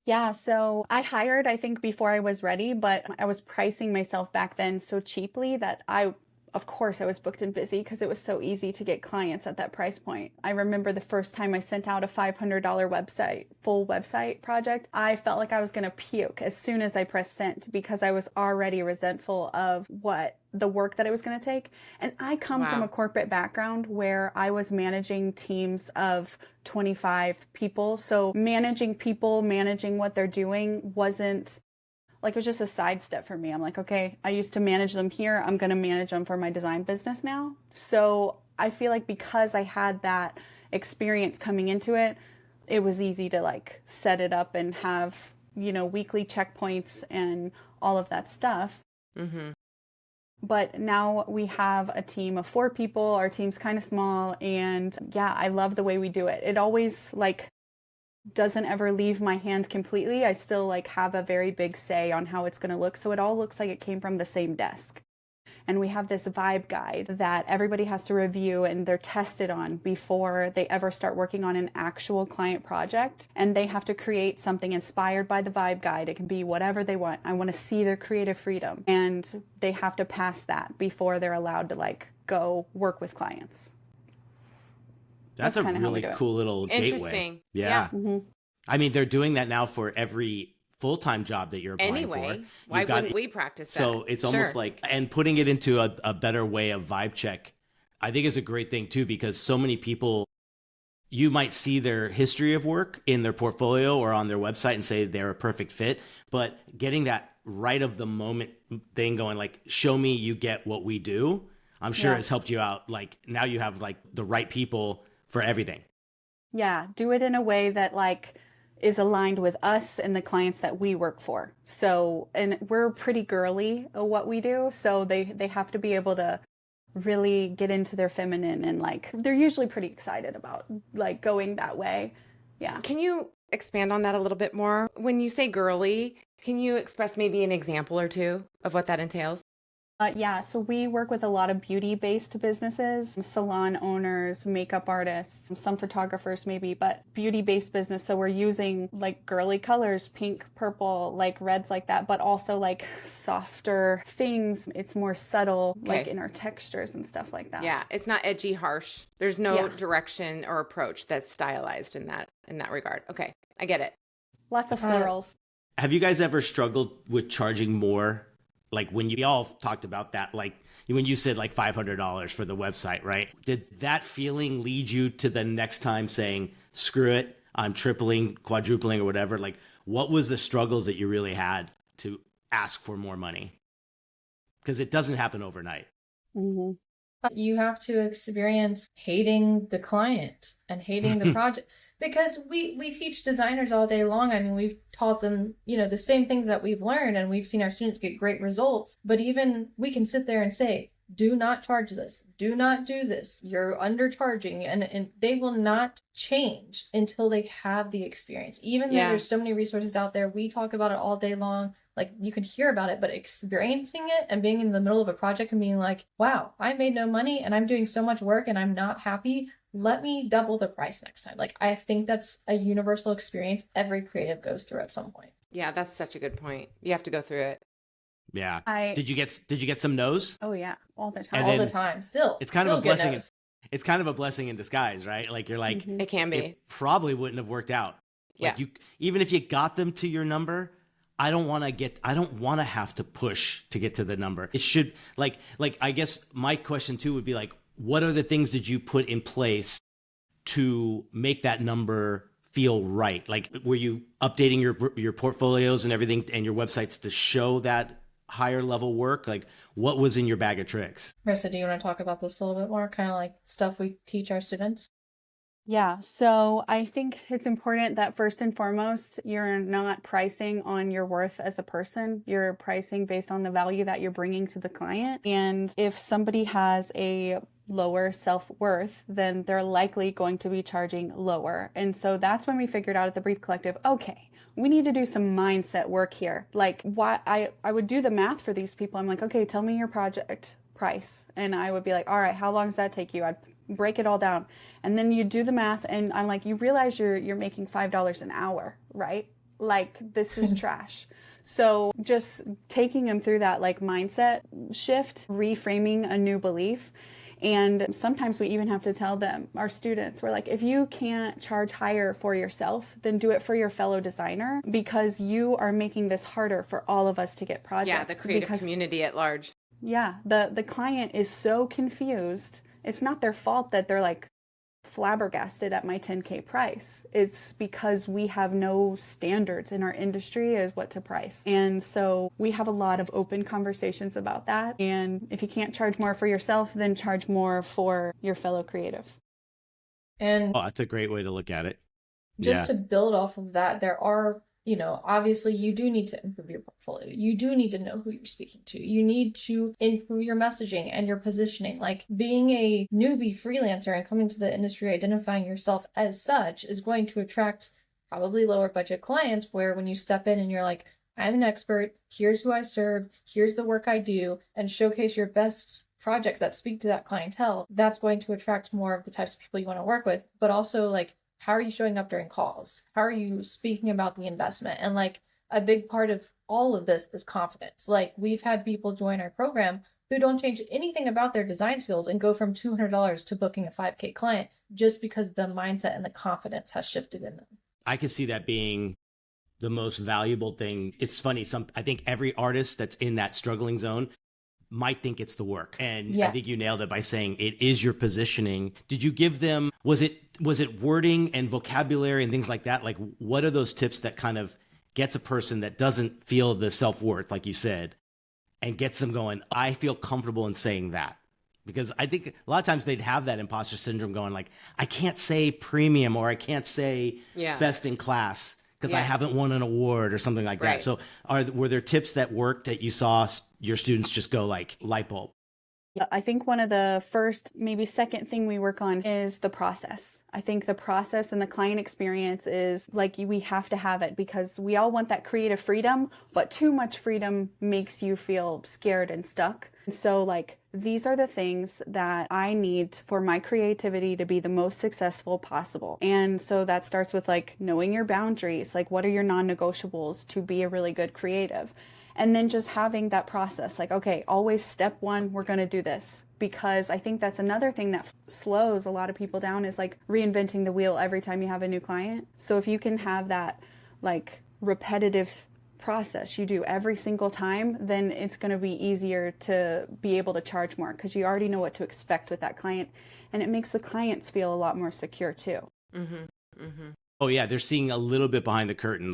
Yeah, so I hired, I think, before I was ready, but I was pricing myself back then so cheaply that of course, I was booked and busy because it was so easy to get clients at that price point. I remember the first time I sent out a $500 full website project, I felt like I was going to puke as soon as I pressed send because I was already resentful of the work that it was going to take. And I come from a Wow. corporate background where I was managing teams of 25 people. So managing people, managing what they're doing wasn't like, it was just a sidestep for me. I'm like, okay, I used to manage them here. I'm going to manage them for my design business now. So I feel like because I had that experience coming into it, it was easy to like set it up and have, weekly checkpoints and all of that stuff. Mm-hmm. But now we have a team of 4 people. Our team's kind of small. And yeah, I love the way we do it. It always like doesn't ever leave my hands completely. I still like have a very big say on how it's going to look. So it all looks like it came from the same desk. And we have this vibe guide that everybody has to review and they're tested on before they ever start working on an actual client project. And they have to create something inspired by the vibe guide. It can be whatever they want. I want to see their creative freedom. And they have to pass that before they're allowed to like go work with clients. That's a kind of how we really do it. cool little gateway. Interesting. Yeah. Mm-hmm. I mean, they're doing that now for every full-time job that you're applying for. Anyway, why wouldn't we practice that? So it's almost Sure. like, and putting it into a better way of vibe check, I think is a great thing too, because so many people, you might see their history of work in their portfolio or on their website and say they're a perfect fit, but getting that right of the moment thing going, like, show me you get what we do, I'm sure Yeah. has helped you out. Like now you have like the right people for everything. Yeah, do it in a way that like is aligned with us and the clients that we work for. So, and we're pretty girly at what we do, so they have to be able to really get into their feminine and like they're usually pretty excited about like going that way. Yeah. Can you expand on that a little bit more? When you say girly, can you express maybe an example or two of what that entails? Yeah, so we work with a lot of beauty-based businesses, salon owners, makeup artists, some photographers maybe, but beauty-based business. So we're using like girly colors, pink, purple, like reds like that, but also like softer things. It's more subtle, like Okay. in our textures and stuff like that. Yeah, it's not edgy, harsh. There's no Yeah. direction or approach that's stylized in that regard. Okay, I get it. Lots of florals. Have you guys ever struggled with charging more? Like when you all talked about that, like when you said like $500 for the website, right? Did that feeling lead you to the next time saying, screw it, I'm tripling, quadrupling or whatever? Like what was the struggles that you really had to ask for more money? Because it doesn't happen overnight. Mm-hmm. You have to experience hating the client and hating the project. Because we teach designers all day long. I mean, we've taught them, the same things that we've learned, and we've seen our students get great results. But even we can sit there and say, do not charge this. Do not do this. You're undercharging. And they will not change until they have the experience. Even though there's so many resources out there, we talk about it all day long. Like you can hear about it, but experiencing it and being in the middle of a project and being like, wow, I made no money and I'm doing so much work and I'm not happy. Let me double the price next time. Like, I think that's a universal experience every creative goes through at some point. Yeah, that's such a good point. You have to go through it. Yeah. Did you get some no's? Oh yeah, all the time. All the time. Still. It's kind still of a blessing. no's. It's kind of a blessing in disguise, right? Like you're like, It can be. it probably wouldn't have worked out. Like Yeah. even if you got them to your number, I don't want to have to push to get to the number. It should like I guess my question too would be like, what are the things that you put in place to make that number feel right? Like, were you updating your portfolios and everything and your websites to show that higher level work? Like, what was in your bag of tricks? Marissa, do you want to talk about this a little bit more? Kind of like stuff we teach our students? Yeah, so I think it's important that first and foremost, you're not pricing on your worth as a person. You're pricing based on the value that you're bringing to the client. And if somebody has a lower self-worth, then they're likely going to be charging lower. And so that's when we figured out at the Brief Collective, okay, we need to do some mindset work here. Like, why I would do the math for these people. I'm like, okay, tell me your project price. And I would be like, all right, how long does that take you? I'd break it all down. And then you do the math and I'm like, you realize you're making $5 an hour, right? like this is trash. So just taking them through that like mindset shift, reframing a new belief. And sometimes we even have to tell them, our students, we're like, if you can't charge higher for yourself, then do it for your fellow designer, because you are making this harder for all of us to get projects. Yeah, the creative community at large. Yeah, the client is so confused. It's not their fault that they're like flabbergasted at my 10K price. It's because we have no standards in our industry as what to price. And so we have a lot of open conversations about that. And if you can't charge more for yourself, then charge more for your fellow creative. And that's a great way to look at it. just to build off of that, there are, obviously you do need to improve your portfolio. You do need to know who you're speaking to. You need to improve your messaging and your positioning. Like, being a newbie freelancer and coming to the industry, identifying yourself as such is going to attract probably lower budget clients, where when you step in and you're like, I'm an expert, here's who I serve, here's the work I do, and showcase your best projects that speak to that clientele, that's going to attract more of the types of people you want to work with. But also, like, how are you showing up during calls? How are you speaking about the investment? And like, a big part of all of this is confidence. Like, we've had people join our program who don't change anything about their design skills and go from $200 to booking a 5K client just because the mindset and the confidence has shifted in them. I could see that being the most valuable thing. It's funny. I think every artist that's in that struggling zone might think it's the work. And I think you nailed it by saying it is your positioning. Did you give them, was it wording and vocabulary and things like that? Like, what are those tips that kind of gets a person that doesn't feel the self-worth, like you said, and gets them going, I feel comfortable in saying that? Because I think a lot of times they'd have that imposter syndrome going like, I can't say premium, or I can't say best in class because I haven't won an award or something like that. So were there tips that worked that you saw your students just go like light bulb? I think one of the first, maybe second thing we work on is the process. I think the process and the client experience is like, we have to have it, because we all want that creative freedom, but too much freedom makes you feel scared and stuck. So like, these are the things that I need for my creativity to be the most successful possible. And so that starts with like knowing your boundaries, like what are your non-negotiables to be a really good creative? And then just having that process, like, okay, always step one, we're going to do this. Because I think that's another thing that slows a lot of people down, is like reinventing the wheel every time you have a new client. So if you can have that like repetitive process you do every single time, then it's going to be easier to be able to charge more, because you already know what to expect with that client. And it makes the clients feel a lot more secure too. Mm-hmm. Mm-hmm. Oh yeah, they're seeing a little bit behind the curtain.